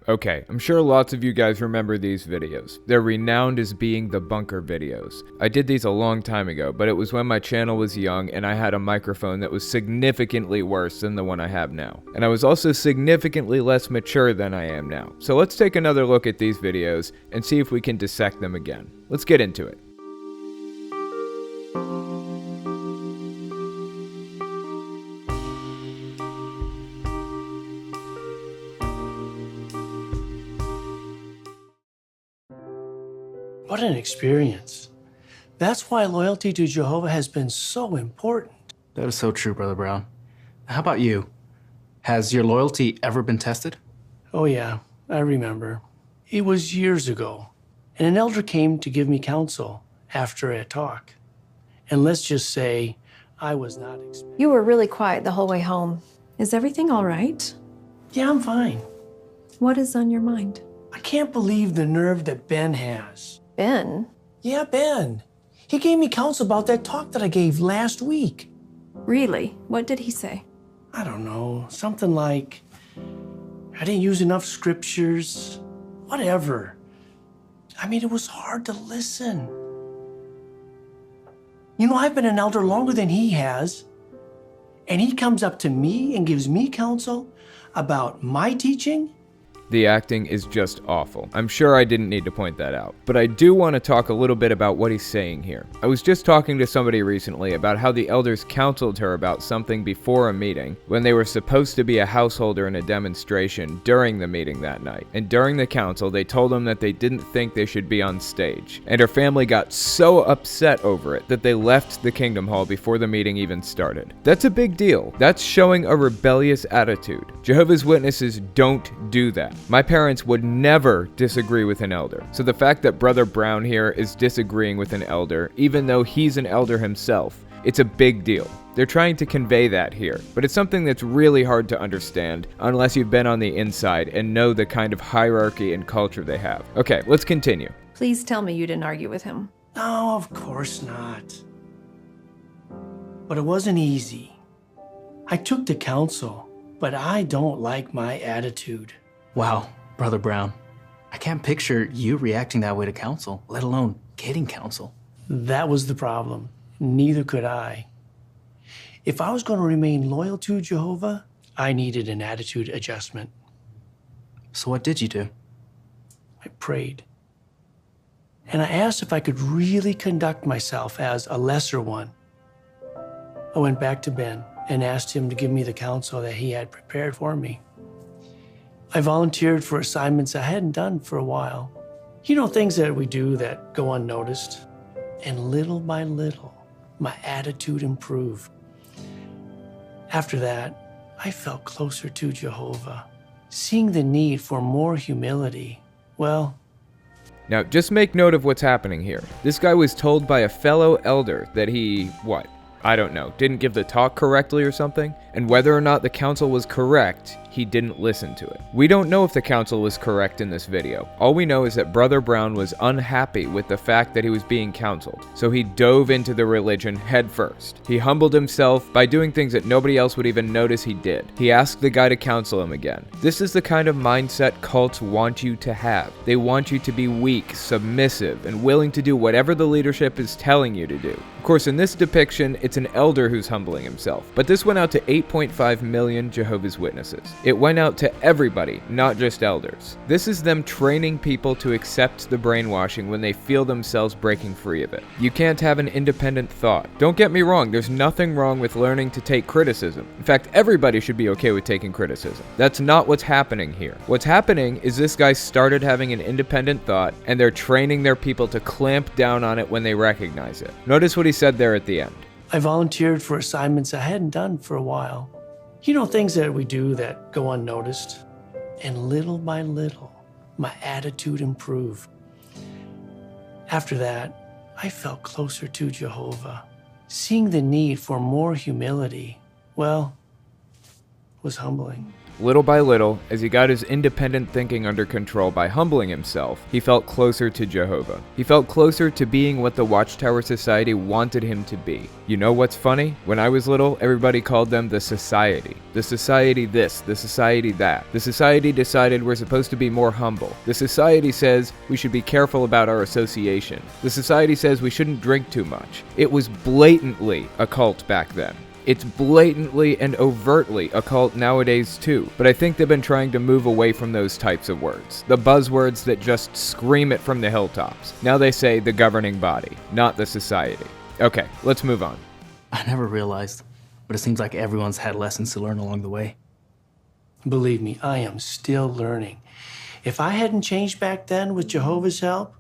Okay, I'm sure lots of you guys remember these videos. They're renowned as being the bunker videos. I did these a long time ago, but it was when my channel was young and I had a microphone that was significantly worse than the one I have now. And I was also significantly less mature than I am now. So let's take another look at these videos and see if we can dissect them again. Let's get into it. What an experience. That's why loyalty to Jehovah has been so important. That is so true, Brother Brown. How about you? Has your loyalty ever been tested? Oh yeah, I remember. It was years ago, and an elder came to give me counsel after a talk. And let's just say, I was not expecting. You were really quiet the whole way home. Is everything all right? Yeah, I'm fine. What is on your mind? I can't believe the nerve that Ben has. Ben? Yeah, Ben. He gave me counsel about that talk that I gave last week. Really? What did he say? I don't know, something like, I didn't use enough scriptures, whatever. I mean, it was hard to listen. You know, I've been an elder longer than he has, and he comes up to me and gives me counsel about my teaching. The acting is just awful. I'm sure I didn't need to point that out. But I do want to talk a little bit about what he's saying here. I was just talking to somebody recently about how the elders counseled her about something before a meeting when they were supposed to be a householder in a demonstration during the meeting that night. And during the council, they told them that they didn't think they should be on stage. And her family got so upset over it that they left the Kingdom Hall before the meeting even started. That's a big deal. That's showing a rebellious attitude. Jehovah's Witnesses don't do that. My parents would never disagree with an elder. So the fact that Brother Brown here is disagreeing with an elder, even though he's an elder himself, it's a big deal. They're trying to convey that here, but it's something that's really hard to understand unless you've been on the inside and know the kind of hierarchy and culture they have. Okay, let's continue. Please tell me you didn't argue with him. No, of course not. But it wasn't easy. I took the counsel, but I don't like my attitude. Wow, Brother Brown. I can't picture you reacting that way to counsel, let alone getting counsel. That was the problem. Neither could I. If I was going to remain loyal to Jehovah, I needed an attitude adjustment. So what did you do? I prayed. And I asked if I could really conduct myself as a lesser one. I went back to Ben and asked him to give me the counsel that he had prepared for me. I volunteered for assignments I hadn't done for a while. You know, things that we do that go unnoticed. And little by little, my attitude improved. After that, I felt closer to Jehovah. Seeing the need for more humility, well... Now, just make note of what's happening here. This guy was told by a fellow elder that he, I don't know, didn't give the talk correctly or something? And whether or not the counsel was correct, he didn't listen to it. We don't know if the counsel was correct in this video. All we know is that Brother Brown was unhappy with the fact that he was being counseled, so he dove into the religion head first. He humbled himself by doing things that nobody else would even notice he did. He asked the guy to counsel him again. This is the kind of mindset cults want you to have. They want you to be weak, submissive, and willing to do whatever the leadership is telling you to do. Of course, in this depiction, it's an elder who's humbling himself, but this went out to 8.5 million Jehovah's Witnesses. It went out to everybody, not just elders. This is them training people to accept the brainwashing when they feel themselves breaking free of it. You can't have an independent thought. Don't get me wrong, there's nothing wrong with learning to take criticism. In fact, everybody should be okay with taking criticism. That's not what's happening here. What's happening is this guy started having an independent thought, and they're training their people to clamp down on it when they recognize it. Notice what he said there at the end. I volunteered for assignments I hadn't done for a while. You know, things that we do that go unnoticed. And little by little, my attitude improved. After that, I felt closer to Jehovah. Seeing the need for more humility, well, was humbling. Little by little, as he got his independent thinking under control by humbling himself, he felt closer to Jehovah. He felt closer to being what the Watchtower Society wanted him to be. You know what's funny? When I was little, everybody called them the Society. The Society this, the Society that. The Society decided we're supposed to be more humble. The Society says we should be careful about our association. The Society says we shouldn't drink too much. It was blatantly a cult back then. It's blatantly and overtly a cult nowadays too, but I think they've been trying to move away from those types of words. The buzzwords that just scream it from the hilltops. Now they say the governing body, not the society. Okay, let's move on. I never realized, but it seems like everyone's had lessons to learn along the way. Believe me, I am still learning. If I hadn't changed back then with Jehovah's help,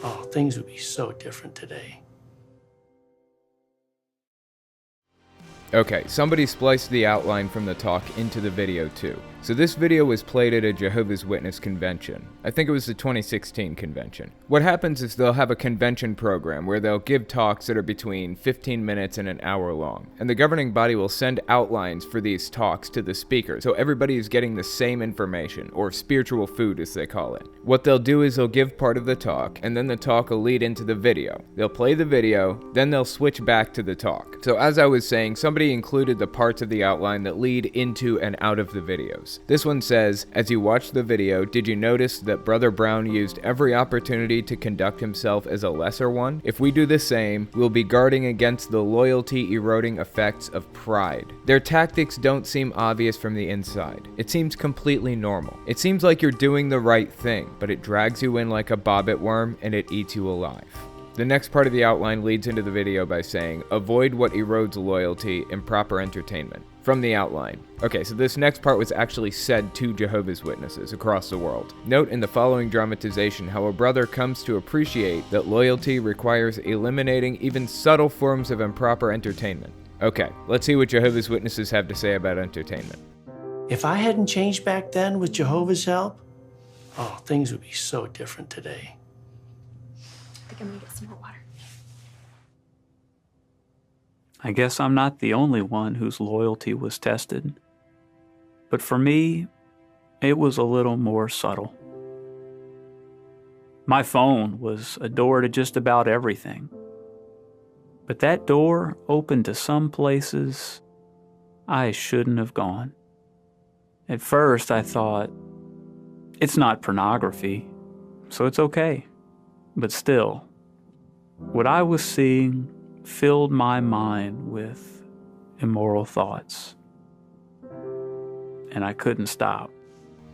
oh, things would be so different today. Okay, somebody spliced the outline from the talk into the video too. So this video was played at a Jehovah's Witness convention. I think it was the 2016 convention. What happens is they'll have a convention program where they'll give talks that are between 15 minutes and an hour long. And the governing body will send outlines for these talks to the speakers, so everybody is getting the same information, or spiritual food as they call it. What they'll do is they'll give part of the talk, and then the talk will lead into the video. They'll play the video, then they'll switch back to the talk. So as I was saying, somebody included the parts of the outline that lead into and out of the videos. This one says, as you watched the video, did you notice that Brother Brown used every opportunity to conduct himself as a lesser one? If we do the same, we'll be guarding against the loyalty-eroding effects of pride. Their tactics don't seem obvious from the inside. It seems completely normal. It seems like you're doing the right thing, but it drags you in like a bobbit worm and it eats you alive. The next part of the outline leads into the video by saying, avoid what erodes loyalty, improper entertainment. From the outline. Okay, so this next part was actually said to Jehovah's Witnesses across the world. Note in the following dramatization how a brother comes to appreciate that loyalty requires eliminating even subtle forms of improper entertainment. Okay, let's see what Jehovah's Witnesses have to say about entertainment. If I hadn't changed back then with Jehovah's help, oh, things would be so different today. I think I'm gonna get some more water. I guess I'm not the only one whose loyalty was tested. But for me, it was a little more subtle. My phone was a door to just about everything. But that door opened to some places I shouldn't have gone. At first, I thought, it's not pornography, so it's okay. But still, what I was seeing filled my mind with immoral thoughts. And I couldn't stop.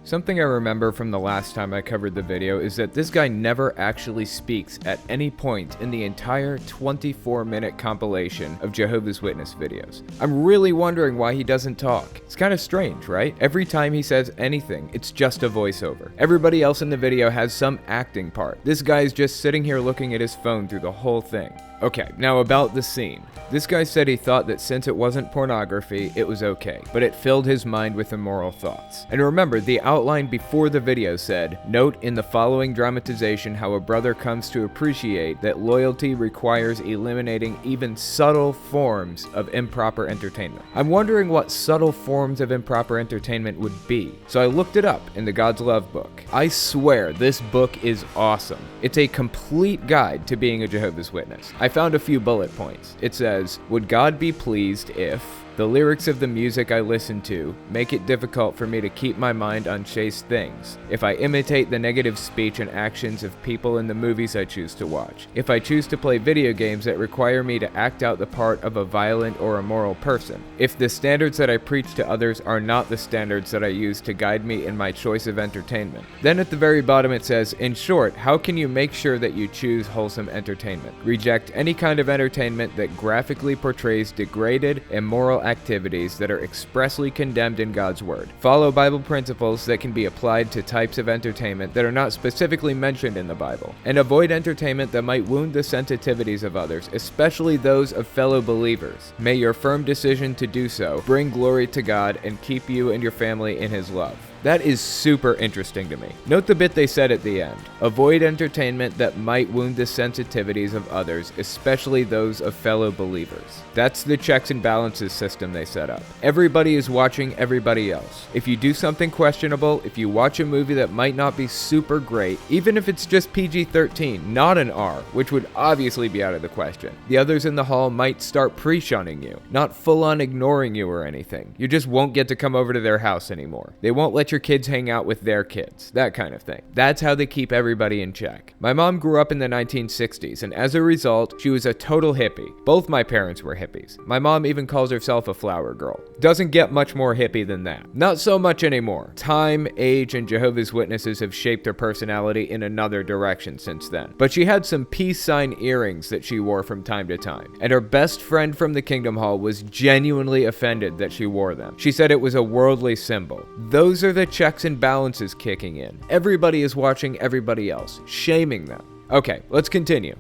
Something I remember from the last time I covered the video is that this guy never actually speaks at any point in the entire 24-minute compilation of Jehovah's Witness videos. I'm really wondering why he doesn't talk. It's kind of strange, right? Every time he says anything, it's just a voiceover. Everybody else in the video has some acting part. This guy's just sitting here looking at his phone through the whole thing. Okay, now about the scene. This guy said he thought that since it wasn't pornography, it was okay, but it filled his mind with immoral thoughts. And remember, the outline before the video said, note in the following dramatization how a brother comes to appreciate that loyalty requires eliminating even subtle forms of improper entertainment. I'm wondering what subtle forms of improper entertainment would be, so I looked it up in the God's Love book. I swear this book is awesome. It's a complete guide to being a Jehovah's Witness. I found a few bullet points. It says, would God be pleased if the lyrics of the music I listen to make it difficult for me to keep my mind on chaste things, if I imitate the negative speech and actions of people in the movies I choose to watch, if I choose to play video games that require me to act out the part of a violent or immoral person, if the standards that I preach to others are not the standards that I use to guide me in my choice of entertainment. Then at the very bottom it says, in short, how can you make sure that you choose wholesome entertainment? Reject any kind of entertainment that graphically portrays degraded, immoral activities that are expressly condemned in God's Word. Follow Bible principles that can be applied to types of entertainment that are not specifically mentioned in the Bible, and avoid entertainment that might wound the sensitivities of others, especially those of fellow believers. May your firm decision to do so bring glory to God and keep you and your family in His love. That is super interesting to me. Note the bit they said at the end. Avoid entertainment that might wound the sensitivities of others, especially those of fellow believers. That's the checks and balances system they set up. Everybody is watching everybody else. If you do something questionable, if you watch a movie that might not be super great, even if it's just PG-13, not an R, which would obviously be out of the question, the others in the hall might start pre-shunning you, not full-on ignoring you or anything. You just won't get to come over to their house anymore. They won't let your kids hang out with their kids, that kind of thing. That's how they keep everybody in check. My mom grew up in the 1960s, and as a result, she was a total hippie. Both my parents were hippies. My mom even calls herself a flower girl. Doesn't get much more hippie than that. Not so much anymore. Time, age, and Jehovah's Witnesses have shaped her personality in another direction since then. But she had some peace sign earrings that she wore from time to time, and her best friend from the Kingdom Hall was genuinely offended that she wore them. She said it was a worldly symbol. Those are the checks and balances kicking in. Everybody is watching everybody else, shaming them. Okay, let's continue.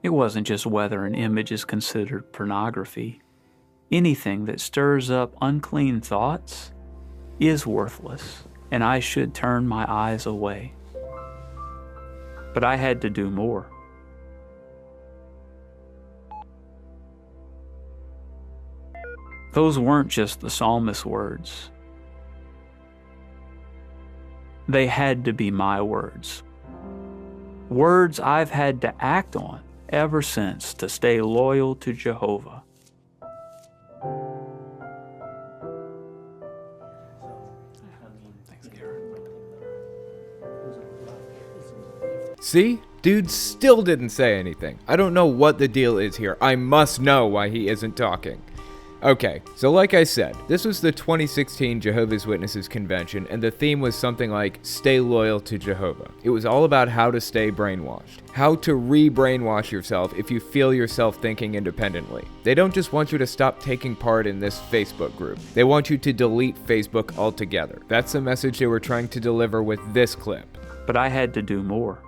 It wasn't just whether an image is considered pornography. Anything that stirs up unclean thoughts is worthless, and I should turn my eyes away. But I had to do more. Those weren't just the psalmist's words. They had to be my words. Words I've had to act on ever since to stay loyal to Jehovah. See? Dude still didn't say anything. I don't know what the deal is here. I must know why he isn't talking. Okay, so like I said, this was the 2016 Jehovah's Witnesses convention, and the theme was something like, stay loyal to Jehovah. It was all about how to stay brainwashed. How to re-brainwash yourself if you feel yourself thinking independently. They don't just want you to stop taking part in this Facebook group. They want you to delete Facebook altogether. That's the message they were trying to deliver with this clip. But I had to do more.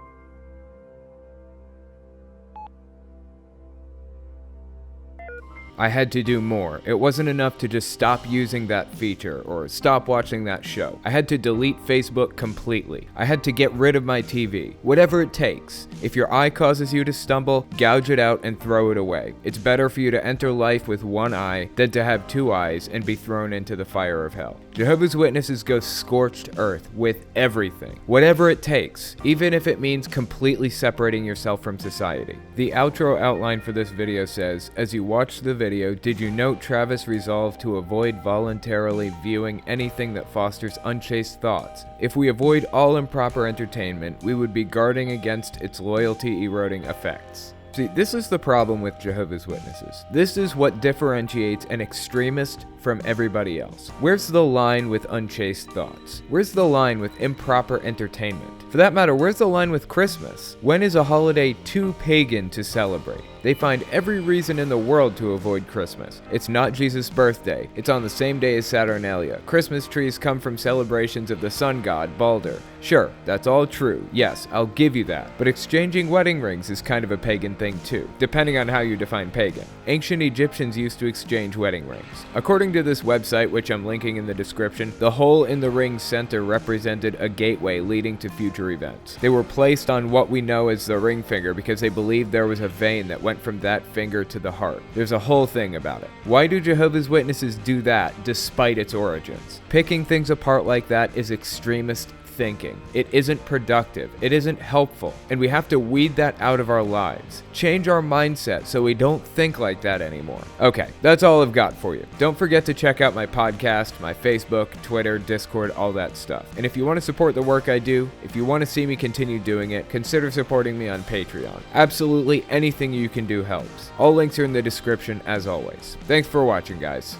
I had to do more. It wasn't enough to just stop using that feature or stop watching that show. I had to delete Facebook completely. I had to get rid of my TV. Whatever it takes. If your eye causes you to stumble, gouge it out and throw it away. It's better for you to enter life with one eye than to have two eyes and be thrown into the fire of hell. Jehovah's Witnesses go scorched earth with everything. Whatever it takes, even if it means completely separating yourself from society. The outro outline for this video says, as you watch the video, did you note Travis resolved to avoid voluntarily viewing anything that fosters unchaste thoughts? If we avoid all improper entertainment, we would be guarding against its loyalty-eroding effects. See, this is the problem with Jehovah's Witnesses. This is what differentiates an extremist from everybody else. Where's the line with unchaste thoughts? Where's the line with improper entertainment? For that matter, where's the line with Christmas? When is a holiday too pagan to celebrate? They find every reason in the world to avoid Christmas. It's not Jesus' birthday. It's on the same day as Saturnalia. Christmas trees come from celebrations of the sun god, Balder. Sure, that's all true. Yes, I'll give you that. But exchanging wedding rings is kind of a pagan thing too, depending on how you define pagan. Ancient Egyptians used to exchange wedding rings. According to this website, which I'm linking in the description, the hole in the ring's center represented a gateway leading to future events. They were placed on what we know as the ring finger because they believed there was a vein that went from that finger to the heart. There's a whole thing about it. Why do Jehovah's Witnesses do that despite its origins? Picking things apart like that is extremist thinking. It isn't productive. It isn't helpful. And we have to weed that out of our lives. Change our mindset so we don't think like that anymore. Okay, that's all I've got for you. Don't forget to check out my podcast, my Facebook, Twitter, Discord, all that stuff. And if you want to support the work I do, if you want to see me continue doing it, consider supporting me on Patreon. Absolutely anything you can do helps. All links are in the description as always. Thanks for watching, guys.